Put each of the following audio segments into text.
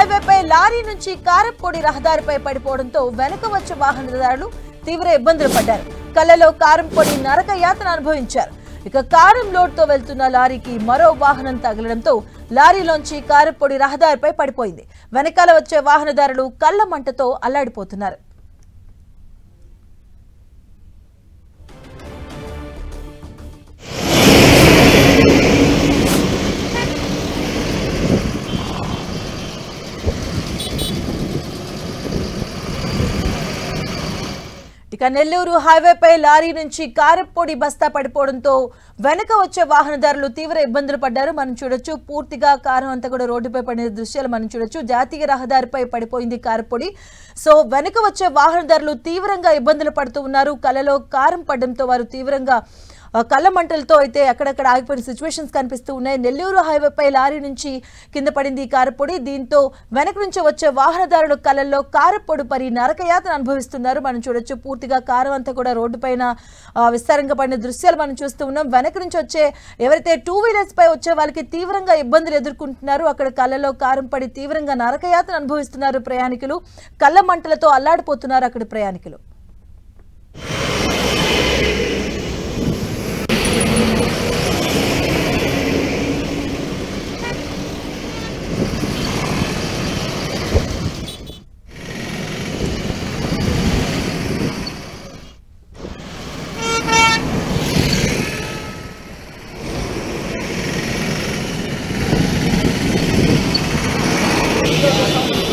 హైవేపై lorry నుంచి కారప్పొడి రహదారిపై పడిపోవడంతో వెనుక వచ్చే వాహనదారులు తీవ్ర ఇబ్బందులు పడ్డారు. కళ్ళలో కారం పొడి నరక యాతన అనుభవించారు. ఇక కారం లోడ్తో వెళ్తున్న లారీకి మరో వాహనం తగలడంతో లారీలోంచి కారప్పొడి రహదారిపై పడిపోయింది. వెనకాల వచ్చే వాహనదారులు కళ్ళ మంటతో అల్లాడిపోతున్నారు. ఇక నెల్లూరు హైవేపై లారీ నుంచి కారప్పొడి బస్తా పడిపోవడంతో వెనక వచ్చే వాహనదారులు తీవ్ర ఇబ్బందులు పడ్డారు. మనం చూడొచ్చు, పూర్తిగా కారం అంతా కూడా రోడ్డుపై పడిన దృశ్యాలు మనం చూడొచ్చు. జాతీయ రహదారిపై పడిపోయింది కారప్పొడి. సో వెనక వచ్చే వాహనదారులు తీవ్రంగా ఇబ్బందులు పడుతూ ఉన్నారు. కళ్ళలో కారం పడడంతో వారు తీవ్రంగా కళ్ళ మంటలతో అయితే అక్కడక్కడ ఆగిపోయిన సిచ్యువేషన్స్ కనిపిస్తూ ఉన్నాయి. నెల్లూరు హైవేపై లారీ నుంచి కింద పడింది కారప్పొడి. దీంతో వెనక నుంచి వచ్చే వాహనదారులు కళ్ళల్లో కారప్పొడి పరి నరకయాతన అనుభవిస్తున్నారు. మనం చూడొచ్చు, పూర్తిగా కారం అంతా కూడా రోడ్డు పైన విస్తారంగా పడిన దృశ్యాలు మనం చూస్తూ ఉన్నాం. వెనక నుంచి వచ్చే ఎవరైతే 2 వీలర్స్ పై వచ్చే వాళ్ళకి తీవ్రంగా ఇబ్బందులు ఎదుర్కొంటున్నారు. అక్కడ కళ్ళలో కారం పడి తీవ్రంగా నరకయాతన అనుభవిస్తున్నారు ప్రయాణికులు. కళ్ళ మంటలతో అల్లాడిపోతున్నారు అక్కడ ప్రయాణికులు.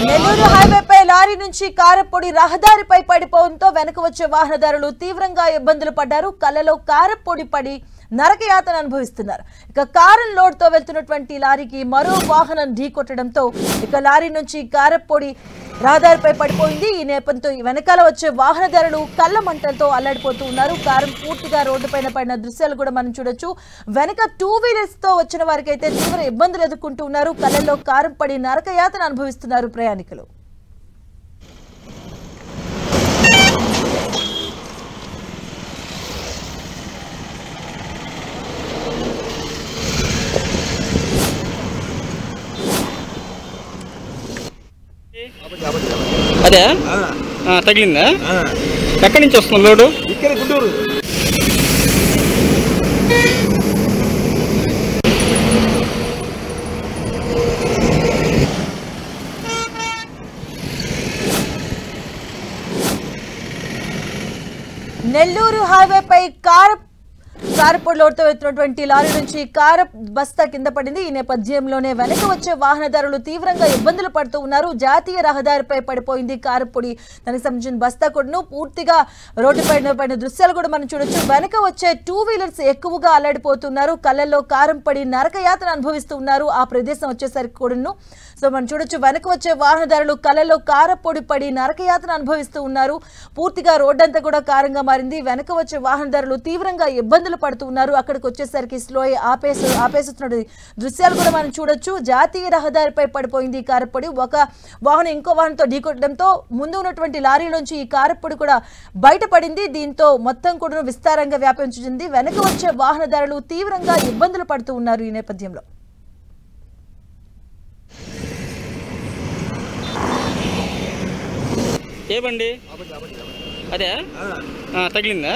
నెల్లూరు హైవేపై లారీ నుంచి కారప్పొడి రహదారిపై పడిపోవడంతో వెనక వచ్చే వాహనదారులు తీవ్రంగా ఇబ్బందులు పడ్డారు. కళ్ళలో కారప్పొడి పడి నరకయాతన అనుభవిస్తున్నారు. ఇక కారం లోడ్తో వెళ్తున్నటువంటి లారీకి మరో వాహనం ఢీకొట్టడంతో ఇక లారీ నుంచి కారప్పొడి రహదారిపై పడిపోయింది. ఈ నేపథ్యంతో వెనకాల వచ్చే వాహనదారులు కళ్ళ మంటలతో అల్లాడిపోతూ ఉన్నారు. కారం పూర్తిగా రోడ్డుపైన పడిన దృశ్యాలు కూడా మనం చూడొచ్చు. వెనక 2 వీలర్స్ తో వచ్చిన వారికి అయితే తీవ్ర ఇబ్బందులు ఎదుర్కొంటూ ఉన్నారు. కళ్ళల్లో కారం పడి నరకయాతన అనుభవిస్తున్నారు ప్రయాణికులు. అదే తగిలిందా? ఎక్కడి నుంచి వస్తుంది లోడు? ఇక్కడ గుంటూరు. నెల్లూరు హైవేపై కారప్పొడి లోడ్తో వెళ్తున్నటువంటి లారీ నుంచి కార బస్తా కింద పడింది. ఈ నేపథ్యంలోనే వెనక వచ్చే వాహనదారులు తీవ్రంగా ఇబ్బందులు పడుతూ ఉన్నారు. జాతీయ రహదారిపై పడిపోయింది కారప్పొడి. దానికి సంబంధించిన బస్తా కూడాను పూర్తిగా రోడ్డుపైన దృశ్యాలు కూడా మనం చూడొచ్చు. వెనక వచ్చే 2 వీలర్స్ ఎక్కువగా అల్లాడిపోతున్నారు. కళ్ళల్లో కారం పడి నరకయాతన అనుభవిస్తూ ఉన్నారు. ఆ ప్రదేశం వచ్చేసరికి కూడాను సో మనం చూడొచ్చు, వెనక వచ్చే వాహనదారులు కళ్ళల్లో కారప్పొడి పడి నరకయాతన అనుభవిస్తూ ఉన్నారు. పూర్తిగా రోడ్డంతా కూడా కారంగా మారింది. వెనక వచ్చే వాహనదారులు తీవ్రంగా ఇబ్బందులు పడుతూ ఉన్నారు. అక్కడికి వచ్చేసరికి స్లో ఆపేస్తున్న దృశ్యాలు కూడా మనం చూడొచ్చు. జాతీయ రహదారిపై పడిపోయింది కారప్పొడి. ఒక వాహనం ఇంకో వాహనంతో ఢీకొట్టడంతో ముందు ఉన్నటువంటి లారీలోంచి ఈ కారప్పొడి కూడా బయటపడింది. దీంతో మొత్తం కూడా విస్తారంగా వ్యాపించింది. వెనక వచ్చే వాహనదారులు తీవ్రంగా ఇబ్బందులు పడుతూ ఉన్నారు. ఈ నేపథ్యంలో ఏ బండి? అదే తగిలిందా?